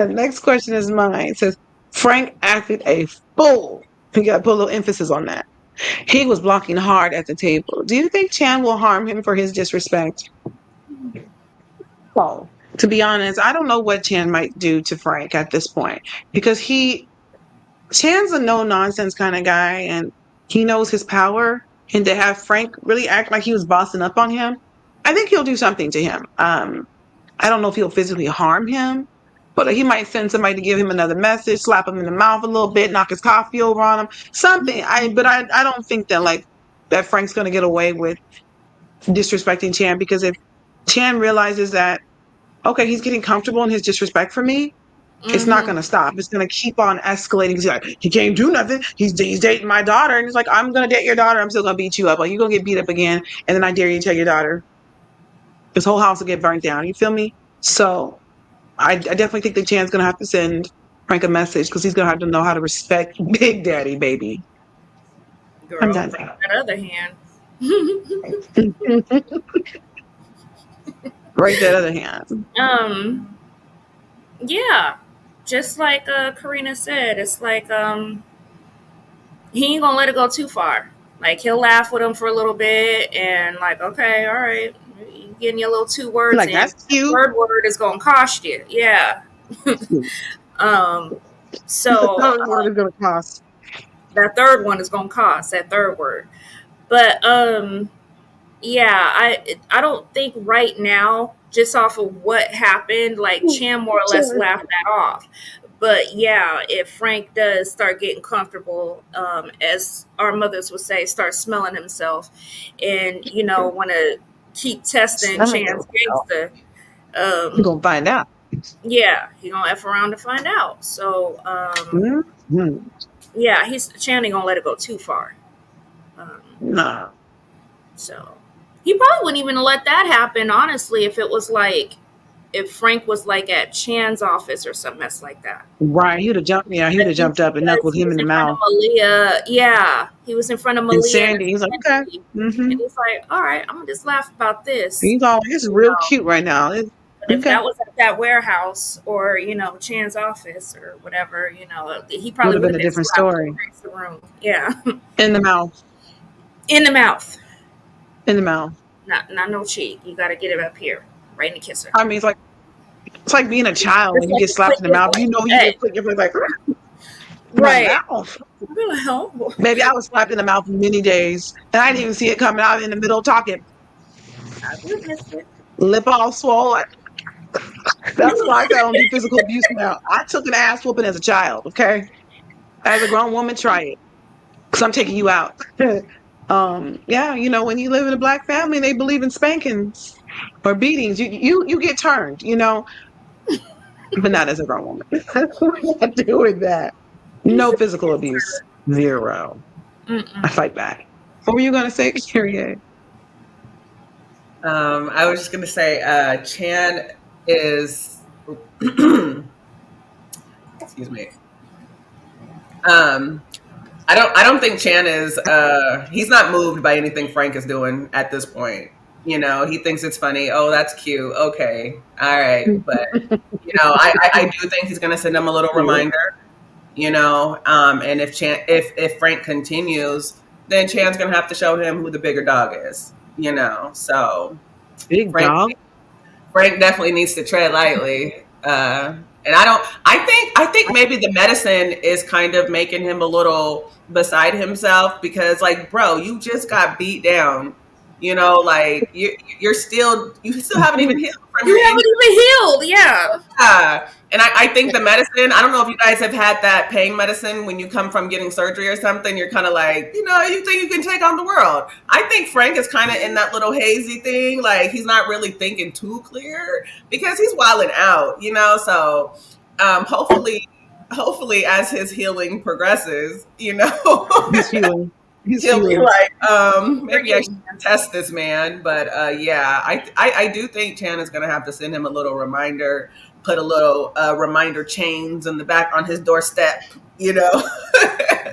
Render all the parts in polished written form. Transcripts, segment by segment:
Next question is mine. It says Frank acted a fool. You got to put a little emphasis on that. He was blocking hard at the table. Do you think Chan will harm him for his disrespect? Oh, to be honest, I don't know what Chan might do to Frank at this point because Chan's a no nonsense kind of guy and he knows his power. And to have Frank really act like he was bossing up on him, I think he'll do something to him. I don't know if he'll physically harm him, but he might send somebody to give him another message, slap him in the mouth a little bit, knock his coffee over on him, something. I don't think that that Frank's gonna get away with disrespecting Chan because if Chan realizes that okay, he's getting comfortable in his disrespect for me, it's not Mm-hmm. going to stop. It's going to keep on escalating. He's like, he can't do nothing. He's dating my daughter. And he's like, I'm going to date your daughter. I'm still going to beat you up. Like, you're going to get beat up again. And then I dare you to tell your daughter. This whole house will get burnt down. You feel me? So I definitely think that Chan's going to have to send Frank a message because he's going to have to know how to respect Big Daddy, baby. I'm Girl, done. but on that other hand, Right that other hand. um, yeah, just like Karina said, it's like he ain't gonna let it go too far. Like he'll laugh with him for a little bit, and like, okay, all right, you getting your little two words Like, in. that's That cute. third word is gonna cost you. Yeah. um. The So third word is going to cost. that third one is gonna cost that third word. But yeah, I don't think right now, just off of what happened, like Chan more or less Sure. laughed that off. But yeah, if Frank does start getting comfortable, as our mothers would say, start smelling himself, and want to keep testing Chan's gangster, We're um, going to find out. yeah, he gonna f around to find out. So Mhm. yeah, he's Chan ain't gonna let it go too far. Um, Nah. So he probably wouldn't even let that happen, honestly, if it was like if Frank was like at Chan's office or some mess like that. Right. He would have jumped. Yeah, he would But have he, jumped up and because knuckled he him was in the in front of mouth. Malia, yeah, he was in front of And Malia and Sandy, he's like, okay. Sandy, Mm-hmm. and he's like, "All right, I'm gonna just laugh about this," He's all, this is you real know. cute right now. But if Okay. that was at that warehouse or Chan's office or whatever, he Would probably have would been have a been different slapped story. across the room. Yeah, In the mouth. in the mouth, In the mouth. not no cheek. You got to get it up here, right in the kisser. I mean, it's like being a child Just when you like get the click slapped in the his mouth. You butt. know you Hey, get click your foot like my right. mouth. I'm like, oh, Baby, I was slapped in the mouth many days. And I didn't even see it coming out in the middle talking. I witnessed it. Lip all swollen. That's why I don't do physical abuse now. I took an ass whooping as a child, okay? As a grown woman, try it. Because I'm taking you out. Yeah, when you live in a black family, they believe in spankings or beatings. You get turned, but not as a grown woman. We're not doing that. You No should physical get abuse. Zero. I Mm-mm. fight back. What were you gonna say, Kyrie? I was just gonna say, Chan is, excuse me. Um, I don't think Chan is. He's not moved by anything Frank is doing at this point. He thinks it's funny. Oh, that's cute. Okay, all right, but I do think he's gonna send him a little Yeah. reminder. And if Frank continues, then Chan's gonna have to show him who the bigger dog is. So Big Frank dog. Frank definitely needs to tread lightly. And I don't. I think maybe the medicine is kind of making him a little beside himself because, like, bro, you just got beat down. Like you still haven't even healed from your You injury. haven't even healed. Yeah. And I think the medicine, I don't know if you guys have had that pain medicine when you come from getting surgery or something, you're kind of like, you think you can take on the world. I think Frank is kind of in that little hazy thing. Like he's not really thinking too clear because he's wilding out, So hopefully as his healing progresses, He's healing. He's he'll be healing. like, We're maybe I should getting there. test this man. But yeah, I do think Chan is gonna have to send him a little reminder, put a little reminder chains in the back on his doorstep,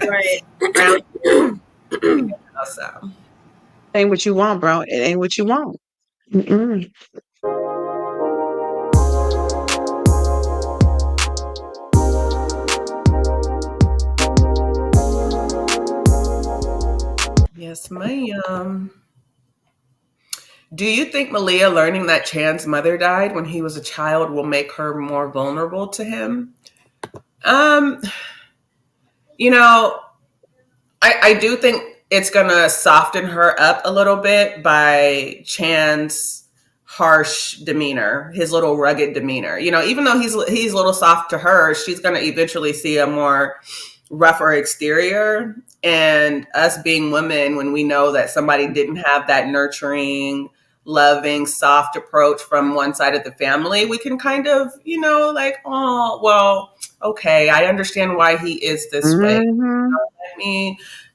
Right. around so. Ain't what you want, bro. It ain't what you want. Mm-mm. Yes, ma'am. Do you think Malia learning that Chan's mother died when he was a child will make her more vulnerable to him? Um, you know, I do think it's gonna soften her up a little bit by Chan's harsh demeanor, his little rugged demeanor. Even though he's a little soft to her, she's gonna eventually see a more rougher exterior. And us being women, when we know that somebody didn't have that nurturing, loving, soft approach from one side of the family, we can kind of, like, oh, well, okay, I understand why he is this way. Hmm.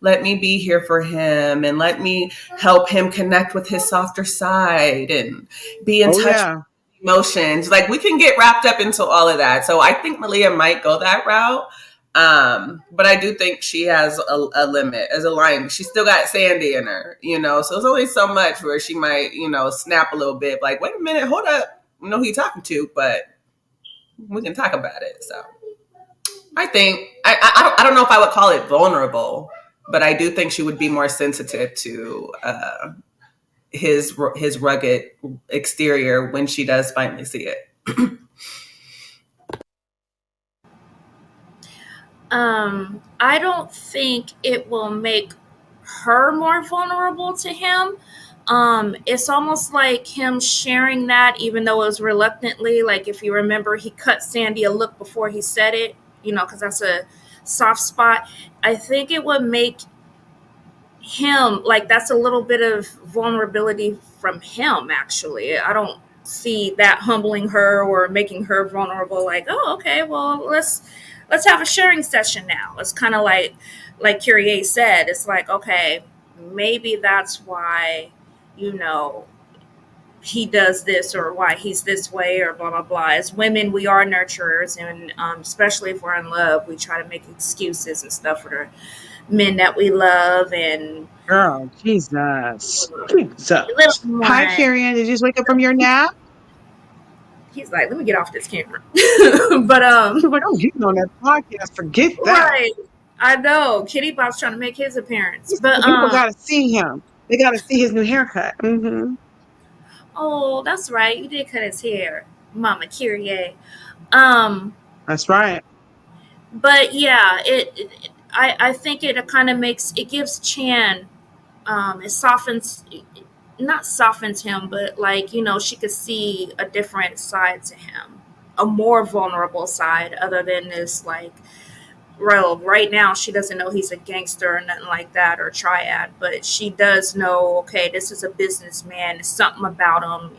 Let me be here for him, and let me help him connect with his softer side and be in Oh touch with yeah. emotions. Like, we can get wrapped up into all of that. So I think Malia might go that route. But I do think she has a limit as a lion. She's still got Sandy in her. So it's only so much where she might, snap a little bit. Like, wait a minute, hold up. I know who you talking to, but we can talk about it. So I think I don't know if I would call it vulnerable, but I do think she would be more sensitive to his rugged exterior when she does finally see it. I don't think it will make her more vulnerable to him. It's almost like him sharing that, even though it was reluctantly. Like, if you remember, he cut Sandy a look before he said it, because that's a soft spot. I think it would make him, like, that's a little bit of vulnerability from him. Actually, I don't see that humbling her or making her vulnerable. Like, oh, okay, well, let's have a sharing session now. It's kind of like Curie said, it's like, okay, maybe that's why, you know he does this, or why he's this way, or blah blah blah. As women, we are nurturers, and especially if we're in love, we try to make excuses and stuff for the men that we love. And Girl, Jesus. Jesus. little Hi, one, Carrie. Did you just wake up from your nap? he's like, let me get off this camera. But She's like, I'm getting on that podcast. Forget that. right, I know Kitty Bob's trying to make his appearance. He said But the people got to see him. They got to see his new haircut. oh, that's right, you did cut his hair, Mama Kyrie. um That's right. but yeah, I think it kind of makes it gives Chan, it softens, not softens him, but, like, she could see a different side to him, a more vulnerable side, other than this, like, well, right now she doesn't know he's a gangster or nothing like that, or triad, but she does know, okay, this is a businessman. There's something about him.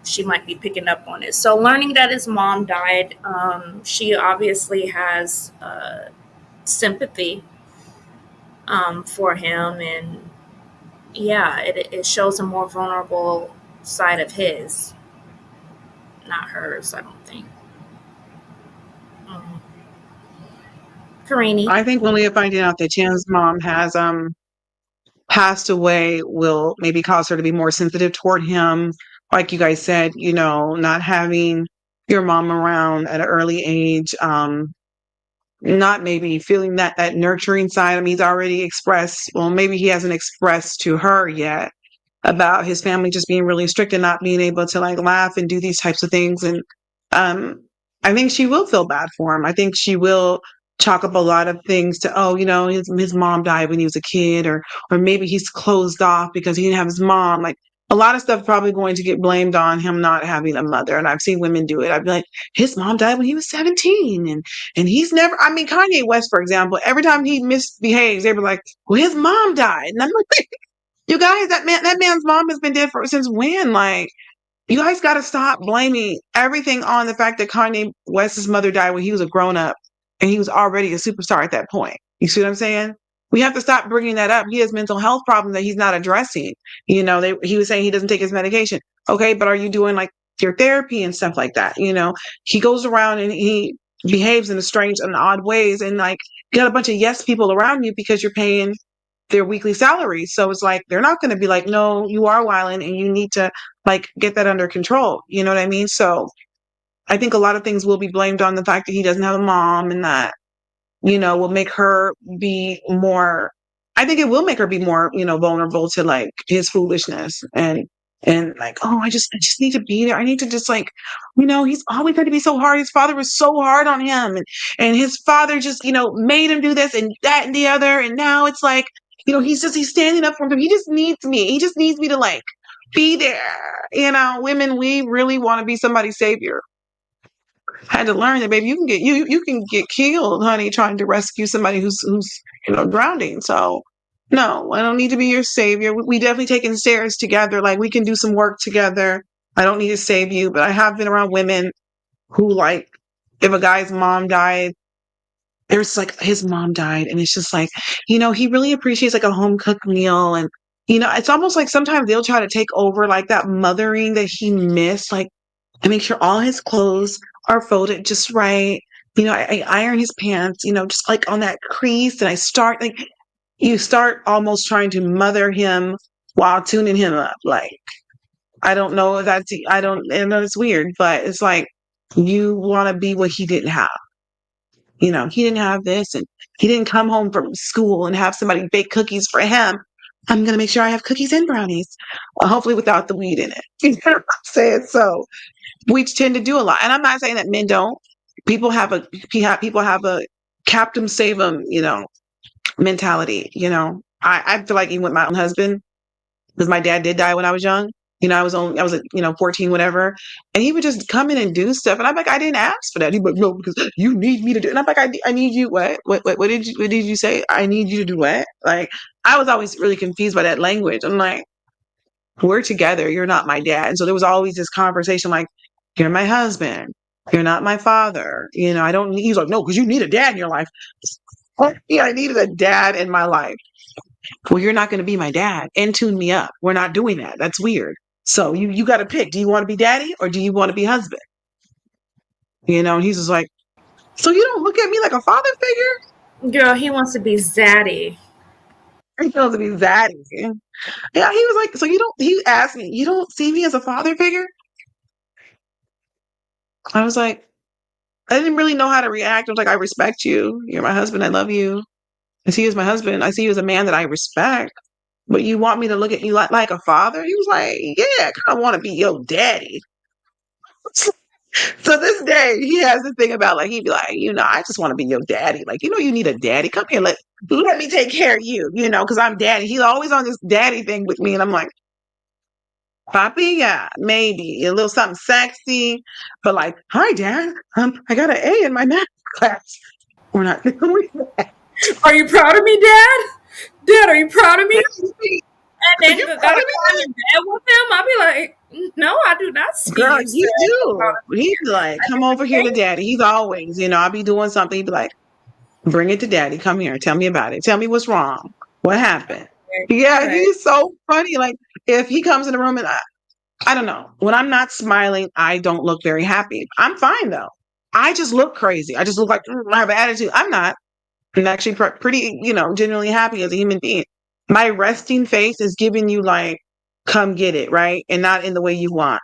She might be picking up on it. So learning that his mom died, she obviously has sympathy for him, and yeah, it shows a more vulnerable side of his, not hers. I don't think. Mm. Karini. I think Lilia finding out that Chan's mom has passed away will maybe cause her to be more sensitive toward him. Like you guys said, not having your mom around at an early age, not maybe feeling that nurturing side. I mean, he's already expressed, well, maybe he hasn't expressed to her yet about his family just being really strict and not being able to like laugh and do these types of things. And um, I think she will feel bad for him. I think she will chalk up a lot of things to, oh, his mom died when he was a kid, or maybe he's closed off because he didn't have his mom. Like, a lot of stuff probably going to get blamed on him not having a mother. And I've seen women do it. I'd be like, his mom died when he was 17, and he's never, I mean, Kanye West, for example, every time he misbehaves, they were like, well, his mom died. And I'm like, you guys, that man's mom has been dead for since when? Like, you guys got to stop blaming everything on the fact that Kanye West's mother died when he was a grown up and he was already a superstar at that point. You see what I'm saying? We have to stop bringing that up. He has mental health problems that he's not addressing. He was saying he doesn't take his medication. Okay, but are you doing like your therapy and stuff like that? He goes around and he behaves in strange and odd ways, and like, you got a bunch of yes people around you because you're paying their weekly salaries. So it's like they're not going to be like, no, you are wilding and you need to like get that under control. You know what I mean? So I think a lot of things will be blamed on the fact that he doesn't have a mom, and that, will make her be more I think it will make her be more, vulnerable to like his foolishness and like, oh, I just need to be there. I need to just like, he's always had to be so hard. His father was so hard on him, and his father just, made him do this and that and the other, and now it's like, he's standing up for him. He just needs me. He just needs me to like be there. Women, we really want to be somebody's savior. Had to learn that, baby. You can get killed, honey, trying to rescue somebody who's drowning. So, no, I don't need to be your savior. We definitely taking stairs together. Like we can do some work together. I don't need to save you, but I have been around women who like, if a guy's mom died, there's like his mom died, and it's just like, he really appreciates like a home cooked meal, and it's almost like sometimes they'll try to take over like that mothering that he missed, like I make sure all his clothes are folded just right. I iron his pants, just like on that crease. And I start like, you start almost trying to mother him while tuning him up. Like, I don't know if I know it's weird, but it's like you want to be what he didn't have. He didn't have this, and he didn't come home from school and have somebody bake cookies for him. I'm going to make sure I have cookies and brownies, hopefully without the weed in it. You know what I'm saying? So, we tend to do a lot, and I'm not saying that men don't. People have a captain save them, mentality. I feel like even with my own husband, because my dad did die when I was young. I was 14, whatever, and he would just come in and do stuff, and I'm like, I didn't ask for that. He'd be like, no, because you need me to do it. And I'm like, I need you. What did you say? I need you to do what? Like, I was always really confused by that language. I'm like, we're together. You're not my dad. And so there was always this conversation like, you're my husband. You're not my father. I don't need, he's like, no, because you need a dad in your life. Yeah, I needed a dad in my life. Well, you're not going to be my dad and tune me up. We're not doing that. That's weird. So you got to pick. Do you want to be daddy or do you want to be husband? And he's just like, so you don't look at me like a father figure? Girl, he wants to be Zaddy. He wants to be daddy. Yeah, he was like, so he asked me, you don't see me as a father figure? I was like, I didn't really know how to react. I was like, I respect you. You're my husband. I love you. I see you as my husband. I see you as a man that I respect. But you want me to look at you like a father? He was like, yeah, I want to be your daddy. So this day, he has the thing about like, he'd be like, I just want to be your daddy. Like, you need a daddy. Come here, let me take care of you, because I'm daddy. He's always on this daddy thing with me. And I'm like, Poppy, yeah, maybe a little something sexy, but like, hi, Dad. I got an A in my math class. We're not doing that. Are you proud of me, Dad? Dad, are you proud of me? Are And you then proud gotta of climb in bed with him. I'll be like, no, I do not me? see Girl, you you saying I'm proud do. of me. He'd be like, I come didn't over here to think. daddy. He's always, I'll be doing something. He'd be like, bring it to daddy. Come here. Tell me about it. Tell me what's wrong. What happened? Yeah, Okay. he's so funny. Like, if he comes in the room and I don't know, when I'm not smiling, I don't look very happy. I'm fine though. I just look crazy. I just look like I have an attitude. I'm not. I'm actually pretty, genuinely happy as a human being. My resting face is giving you like, come get it, right? And not in the way you want.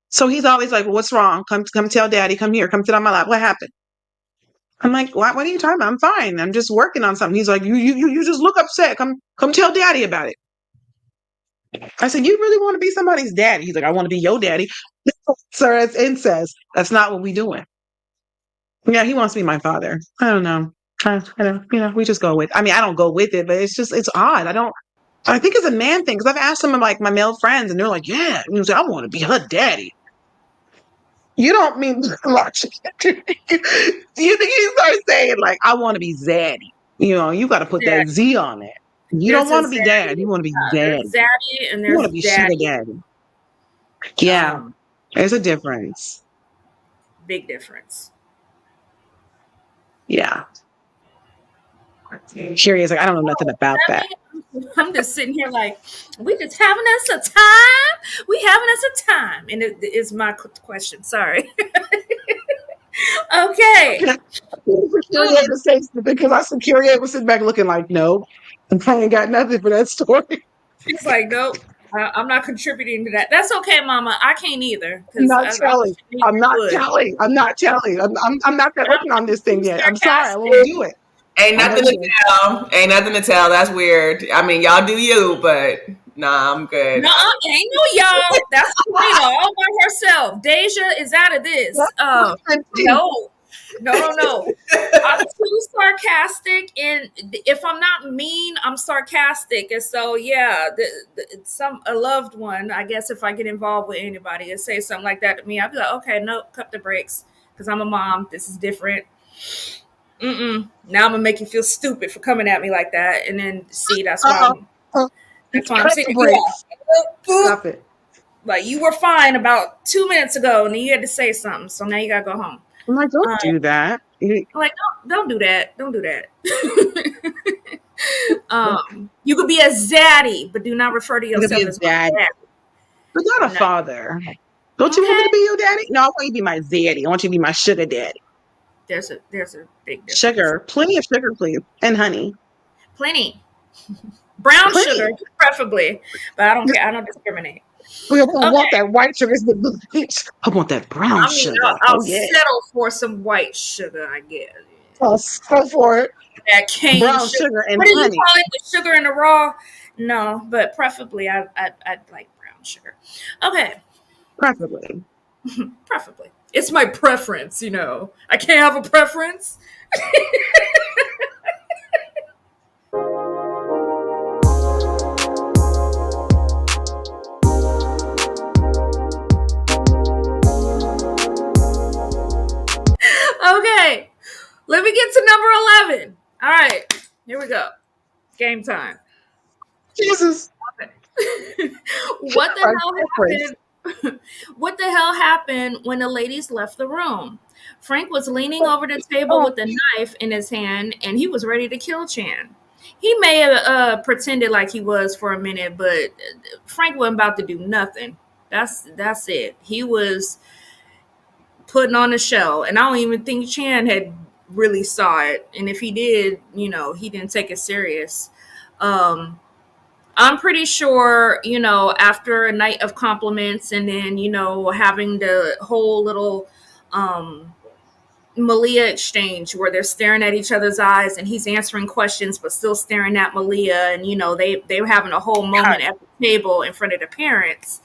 So he's always like, well, what's wrong? Come tell daddy, come here, come sit on my lap. What happened? I'm like, what are you talking about? I'm fine. I'm just working on something. He's like, you just look upset. Come tell daddy about it. I said, you really want to be somebody's daddy? He's like, I want to be your daddy. Sir, that's incest. That's not what we doing. Yeah, he wants to be my father. I don't know. I don't, we just go with, I mean, I don't go with it, but it's odd. I think it's a man thing. Cause I've asked some of like my male friends and they're like, yeah, I want to be her daddy. You don't mean much. Do you think he starts saying like, I want to be zaddy? You got to put that Zaddy. Z on it. You don't There's a want to be dad. Zaddy. You want to be There's zaddy. Zaddy and You want to there's be sugar Daddy. daddy. Yeah, Um, there's a difference. Big difference. Yeah. Curious, like I don't know nothing about That that. mean I'm just sitting here like, we just having us a time. We having us a time. And it is my question. Sorry. Okay. Curious to say something because I said Curious was sitting back looking like, no, I ain't got nothing for that story. She's like, nope, I'm not contributing to that. That's okay, Mama. I can't either I'm because not I wish telling. I knew I'm you not would. telling. I'm not telling. I'm not that And I'm open on this thing too yet. I'm sorry, I won't sarcastic. do it. Ain't I know nothing you to do. tell. Ain't nothing to tell. That's weird. I mean, y'all do you, but nah, I'm good. No, ain't no y'all. That's Karina all by herself. Deja is out of this. No, no. I'm too sarcastic, and if I'm not mean, I'm sarcastic, and so yeah, some a loved one, I guess, if I get involved with anybody and say something like that to me, I'd be like, okay, no, cut the brakes, because I'm a mom. This is different. Now I'm gonna make you feel stupid for coming at me like that, and then see Uh-uh. Uh, that's why I'm cut saying the brakes. yeah. Boop. Stop it. Like you were fine about 2 minutes ago, and then you had to say something, so now you gotta go home. I'm like, don't do that. I'm like, don't do that. Don't do that. You could be a zaddy, but do not refer to I'm gonna be yourself a as my dad, dad. but not a No. father. Don't you want me Okay. to be your daddy? No, I want you to be my zaddy. I want you to be my sugar daddy. There's a big difference. Sugar, plenty of sugar, please, and honey, Plenty. Brown sugar, plenty. preferably. But I don't care. I don't discriminate. We don't want Okay. that white sugar. I want that brown I mean, sugar. I'll Oh yeah. settle for some white sugar, I guess. Oh, so for it. That cane Brown sugar. sugar and What do you honey, call it? The sugar in the raw? No, but preferably I'd like brown sugar. Okay, preferably. preferably. It's my preference, I can't have a preference. Okay, let me get to number 11. All right, here we go. Game time. Jesus, What the my hell preference. happened? What the hell happened when the ladies left the room? Frank was leaning over the table Oh, with a knife in his hand, and he was ready to kill Chan. He may have pretended like he was for a minute, but Frank wasn't about to do nothing. That's it. He was putting on a show, and I don't even think Chan had really saw it. And if he did, he didn't take it serious. Um, I'm pretty sure, after a night of compliments and then, having the whole little Malia exchange where they're staring at each other's eyes and he's answering questions but still staring at Malia, and they were having a whole God. moment at the table in front of the parents.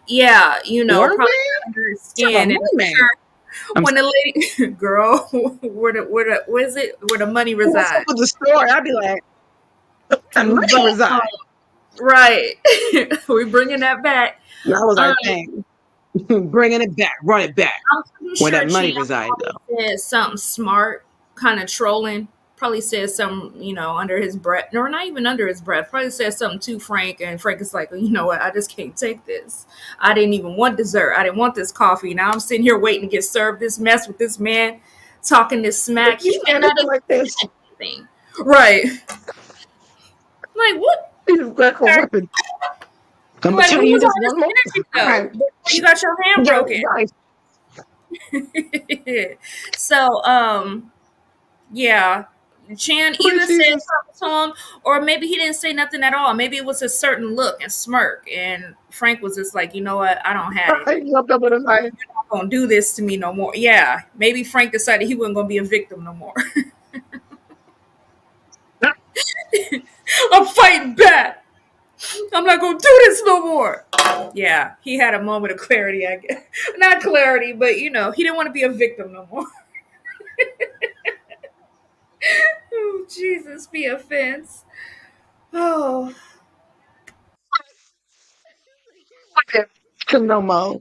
Yeah, Were probably we? got under his Have a skin, and I'm moment. sure I'm when the lady girl, where the money what's up resides. with the story? I'd be like, the money But reside. right, we're bringing that back. That was our Um, thing. Bringing it back, run it back. I'm pretty Where that sure money Chan resides, probably though. said something smart, kind of trolling. Probably said something, under his breath, or not even under his breath. Probably said something to Frank, and Frank is like, you know what? I just can't take this. I didn't even want dessert. I didn't want this coffee. Now I'm sitting here waiting to get served this mess with this man talking this If smack. you He say may not anything have like this, said anything. Right. Like, what? he's a a weapon. I'm gonna Like, tell what you was this all one this more energy, though? time. Before you got your hand Yo, broken. guys, So, yeah. Chan Lord either said Jesus. something to him, or maybe he didn't say nothing at all. Maybe it was a certain look and smirk, and Frank was just like, you know what, I don't have it. I jumped up with a knife. You're not gonna do this to me no more. Yeah, maybe Frank decided he wasn't gonna be a victim no more. I'm fighting back. I'm not gonna do this no more. Yeah, he had a moment of clarity, I guess. Not clarity, but he didn't want to be a victim no more. Oh, Jesus, be offense. Oh, No more.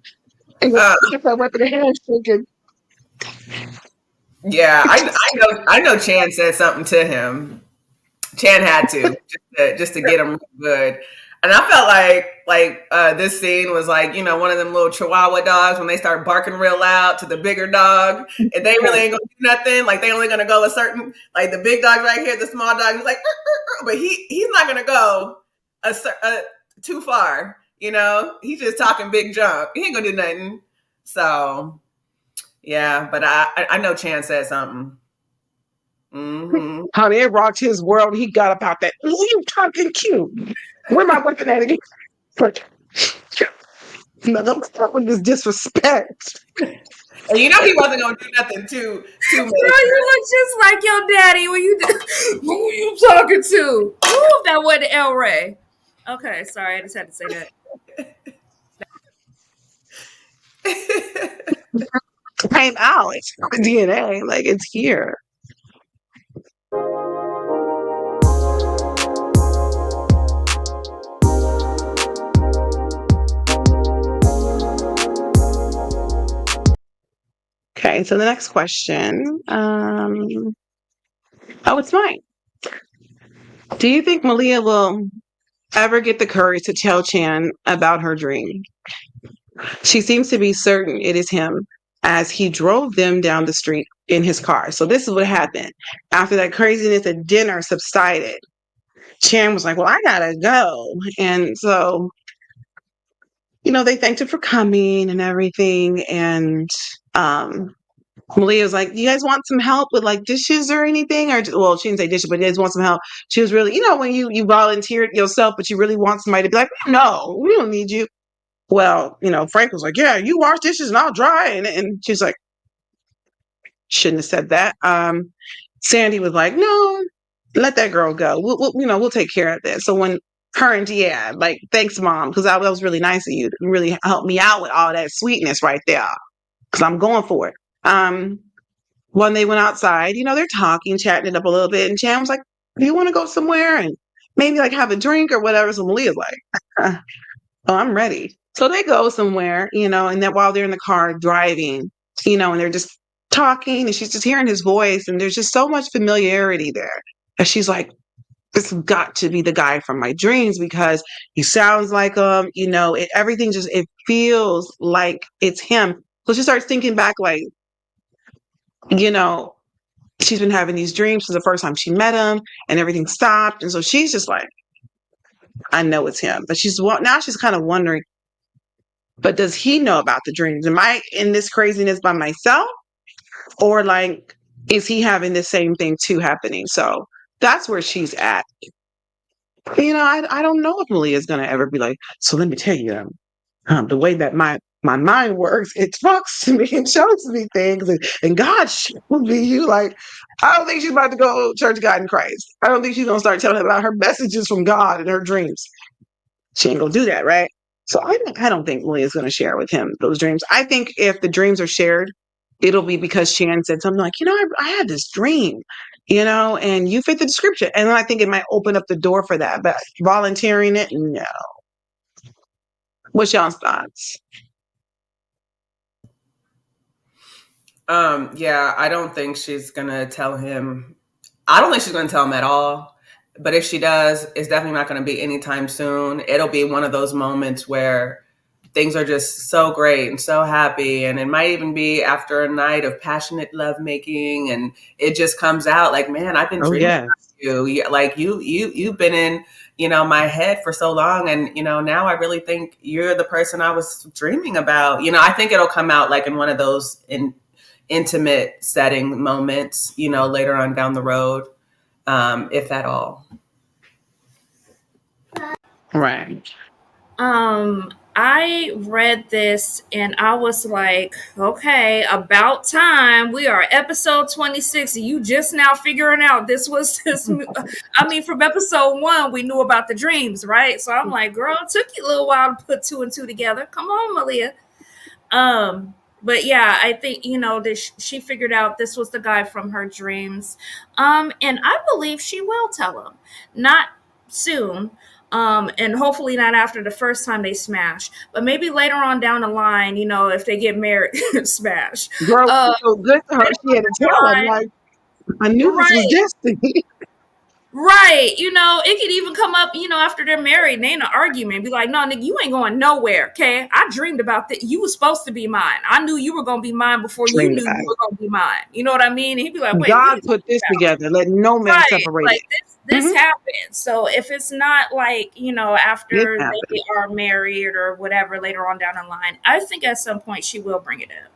And Uh, if I weapon in hand shaking. yeah, I know. Chan said something to him. Chan had to just to get him good. And I felt like this scene was like one of them little Chihuahua dogs when they start barking real loud to the bigger dog, and they really ain't gonna do nothing. Like they only gonna go a certain like the big dog right here, the small dog is like, but he's not gonna go too far. He's just talking big jump. He ain't gonna do nothing. So yeah, but I know Chan said something. Hmm. Honey, it rocked his world. He got about that. Who you talking cute? Where my weapon at again? With this disrespect. And you know he wasn't gonna do nothing too Girl, major. you look just like your daddy when you who you talking to? Ooh, that wasn't El Ray. Okay, sorry, I just had to say that. Came out. It's DNA. Like it's here. Okay, so the next question. Oh, it's mine. Do you think Malia will ever get the courage to tell Chan about her dream? She seems to be certain it is him as he drove them down the street in his car. So this is what happened. After that craziness at dinner subsided, Chan was like, well, I gotta go. And so, they thanked him for coming and everything. And Malia was like, you guys want some help with like dishes or anything? Or well, she didn't say dishes, but you guys want some help. She was really, when you volunteered yourself, but you really want somebody to be like, no, we don't need you. Well, Frank was like, yeah, you wash dishes and I'll dry. And she's like, shouldn't have said that. Sandy was like, no, let that girl go. We'll take care of this. So when her and yeah, like, thanks, mom, because that was really nice of you to really help me out with all that sweetness right there, because I'm going for it. When they went outside, they're talking, chatting it up a little bit, and Chan was like, do you want to go somewhere and maybe like have a drink or whatever? So Malia's like, oh, I'm ready. So they go somewhere, and then while they're in the car driving, and they're just talking and she's just hearing his voice and there's just so much familiarity there. And she's like, this has got to be the guy from my dreams because he sounds like him, everything just, it feels like it's him. So she starts thinking back like, you know, she's been having these dreams since the first time she met him and everything stopped. And so she's just like, I know it's him. But now she's kind of wondering, but does he know about the dreams? Am I in this craziness by myself? Or like, is he having the same thing too happening? So that's where she's at. I don't know if Malia is going to ever be like, so let me tell you, the way that my mind works, it talks to me and shows me things, and God shows me you. Like, I don't think she's about to go church God in Christ. I don't think she's going to start telling about her messages from God in her dreams. She ain't gonna do that, right? So I don't think Malia's gonna share with him those dreams. I think if the dreams are shared, it'll be because Shan said something like, I had this dream, and you fit the description. And then I think it might open up the door for that. But volunteering it, no. What's y'all's thoughts? Yeah, I don't think she's gonna tell him. I don't think she's gonna tell him at all. But if she does, it's definitely not gonna be anytime soon. It'll be one of those moments where things are just so great and so happy, and it might even be after a night of passionate lovemaking, and it just comes out like, man, I've been Oh dreaming yeah. about you. Like you've been in my head for so long, and now I really think you're the person I was dreaming about. I think it'll come out like in one of those intimate setting moments, later on down the road, if at all. Right. I read this and I was like, okay, about time. We are episode 26. And you just now figuring out this was this. I mean, from episode 1, we knew about the dreams, right? So I'm like, girl, it took you a little while to put 2 and 2 together. Come on, Malia. But yeah, I think this, she figured out this was the guy from her dreams, and I believe she will tell him, not soon, and hopefully not after the first time they smash, but maybe later on down the line, if they get married, smash. Girl, Uh, it was so good to her. Later She had to tell him, on like, I knew down the this was line, right? destiny. Right. It could even come up, after they're married and they in an argument. Be like, no, nigga, you ain't going nowhere. Okay. I dreamed about that. You was supposed to be mine. I knew you were going to be mine before you Dream knew you guy. were going to be mine. You know what I mean? And he'd be like, wait, what are God you put talking this about? together. Let no man Right. separate it. Like this Hmm. happened. So if it's not like, It after happened. they are married or whatever later on down the line, I think at some point she will bring it up.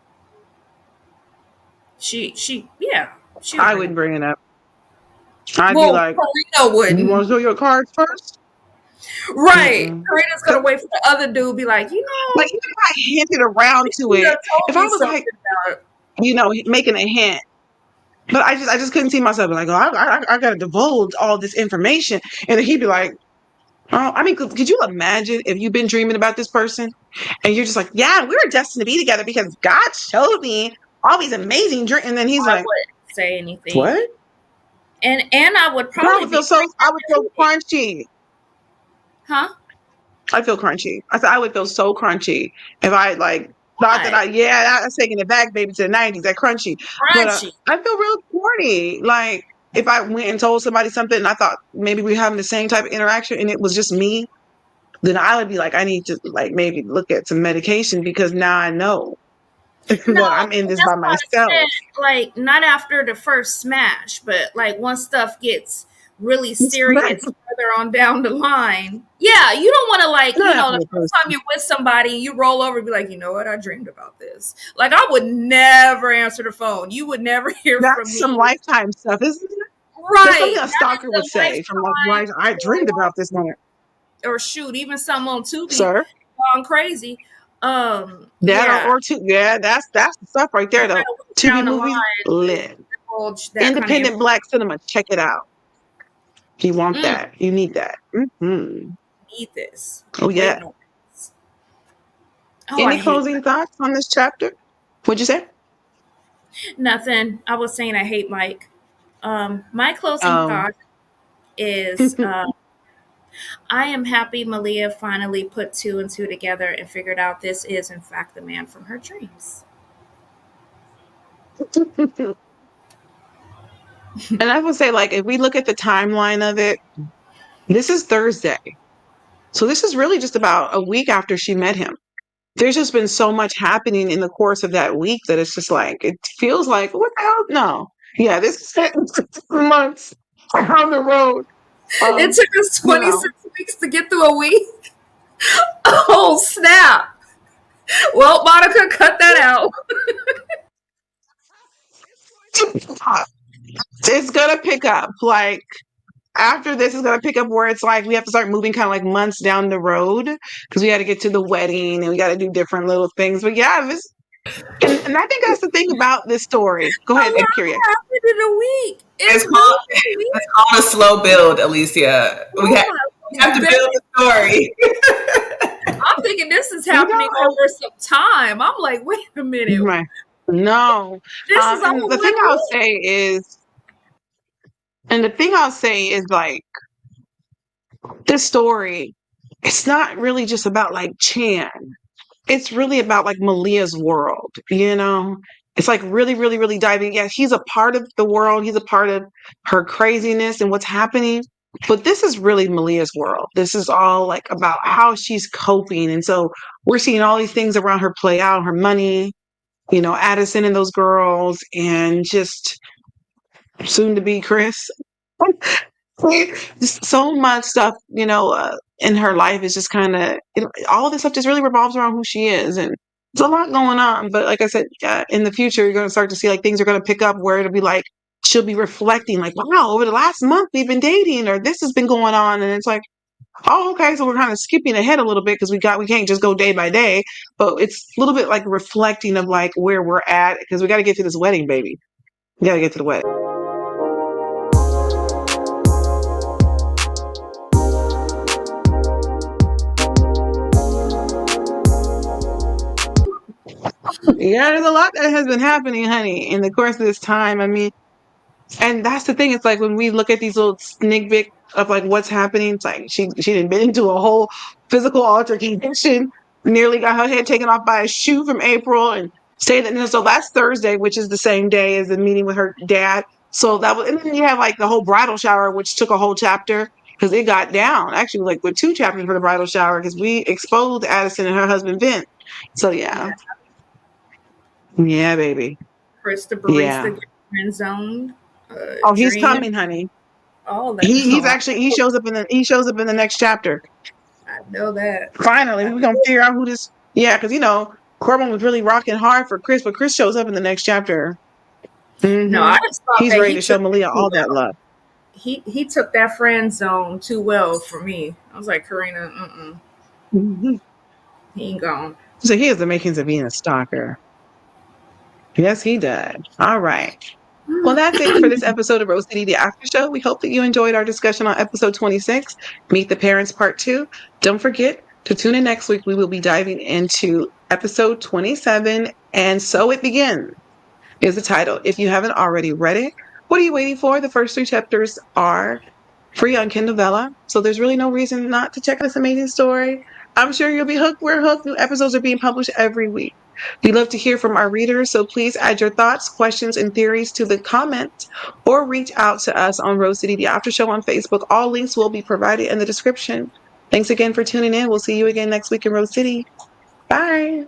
Yeah, she'll I bring it wouldn't up. bring it up. I'd be Well, like, Karina you want wouldn't. to show your cards first? Right. Mm-mm. Karina's gonna 'Cause, wait for the other dude to be like, like, even if I hinted around to you done it, told if I me was like, something about it. making a hint, but I just couldn't see myself like, oh, I gotta divulge all this information, and then he'd be like, oh, I mean, could you imagine if you've been dreaming about this person, and you're just like, yeah, we were destined to be together because God showed me all these amazing dreams, and then he's I like, wouldn't say anything. what? And I would Girl, probably be I would feel like, crunchy. huh? I feel crunchy. I said I would feel so crunchy if I like thought that Why? that's taking it back, baby, to the '90s, that crunchy. But Crunchy. I feel real corny. Like if I went and told somebody something and I thought maybe we are having the same type of interaction and it was just me, then I would be like, I need to like maybe look at some medication because now I know No, that I'm in this that's by why I said myself. like not after the first smash, but like once stuff gets really serious further on down the line. Yeah, you don't want to like, Not after the the first first. time you're with somebody and you roll over and be like, you know what, I dreamed about this. Like I would never answer the phone. You would never hear from That's some me. lifetime stuff, isn't it? That's Right. something a That is stalker would the say from like right. lifetime I dreamed storyline. about this moment, Or shoot, even some on Tubi sir. gone crazy. That Yeah. or two, yeah, that's the stuff right there. You Though gotta look Tubi down the movies line to lit. divulge that kind of Independent black cinema. Check it out. If you want information. that, you need that. Need this. Oh Been yeah. waiting on this. Oh, I Any hate closing thoughts on this chapter? What'd you say? nothing. I was saying I hate Mike. My closing Um, thought is I am happy Malia finally put two and two together and figured out this is in fact the man from her dreams. and I would say, like, if we look at the timeline of it, this is Thursday. So this is really just about a week after she met him. There's just been so much happening in the course of that week that it's just like it feels like what the hell? No, yeah, this is set in 6 months down the road. It Um, took us you know, 26 weeks to get through a week. Oh snap! Well, Monica, cut that out. it's gonna pick up. Like after this, is gonna pick up where it's like we have to start moving kind of like months down the road because we got to get to the wedding and we got to do different little things. But yeah, this and I think that's the thing about this story. Go A ahead, lot Kyria. happened in a week. It's It's called really a week. it's called a slow build, Alicia. Oh my! We have to build the story. I'm thinking this is You happening know, over some time. I'm like, wait a minute. right. No. This is And all the thing 1 week. the thing I'll say is like this story, it's not really just about like Chan. It's really about like Malia's world, you know? It's like really, really, really diving. Yeah, he's a part of the world. He's a part of her craziness and what's happening. But this is really Malia's world. This is all like about how she's coping. And so we're seeing all these things around her play out, her money, Addison and those girls, and just soon to be Chris. Just so much stuff, in her life is just kind of all this stuff just really revolves around who she is, and there's a lot going on. But like I said, in the future, you're going to start to see like things are going to pick up where it'll be like she'll be reflecting, like, wow, over the last month we've been dating, or this has been going on, and it's like, oh, okay, so we're kind of skipping ahead a little bit because we can't just go day by day, but it's a little bit like reflecting of like where we're at because we got to get to this wedding, baby. We got to get to the wedding. Yeah, there's a lot that has been happening, honey, in the course of this time. I mean, and that's the thing. It's like when we look at these little snippets of like what's happening. It's like she didn't been into a whole physical altercation. Nearly got her head taken off by a shoe from April, and stayed. And so that's Thursday, which is the same day as the meeting with her dad. So that was, and then you have like the whole bridal shower, which took a whole chapter because it got down actually like with 2 chapters for the bridal shower because we exposed Addison and her husband Vince. So yeah, Yeah, yeah, baby, Chris the barista yeah. get friend zoned. Oh, he's Dream, coming, honey. all that. He's Oh, actually he shows up in the next chapter. I know that. Finally, I we're gonna figure out who this. Yeah, because Corbin was really rocking hard for Chris, but Chris shows up in the next chapter. no, I hmm just thought He's that ready he to show took it Malia too all that well. love. he took that friend zone too well for me. I was like, Karina, Mhm. he ain't gone. So he has the makings of being a stalker. Yes, he does. All right. Well, that's it for this episode of Rose City, the After Show. We hope that you enjoyed our discussion on episode 26, Meet the Parents Part 2. Don't forget to tune in next week. We will be diving into episode 27, and so it begins is the title. If you haven't already read it, what are you waiting for? The first three chapters are free on Kindle Vella, so there's really no reason not to check out this amazing story. I'm sure you'll be hooked. We're hooked. New episodes are being published every week. We love to hear from our readers, so please add your thoughts, questions, and theories to the comments or reach out to us on Rose City, the After Show on Facebook. All links will be provided in the description. Thanks again for tuning in. We'll see you again next week in Rose City. Bye.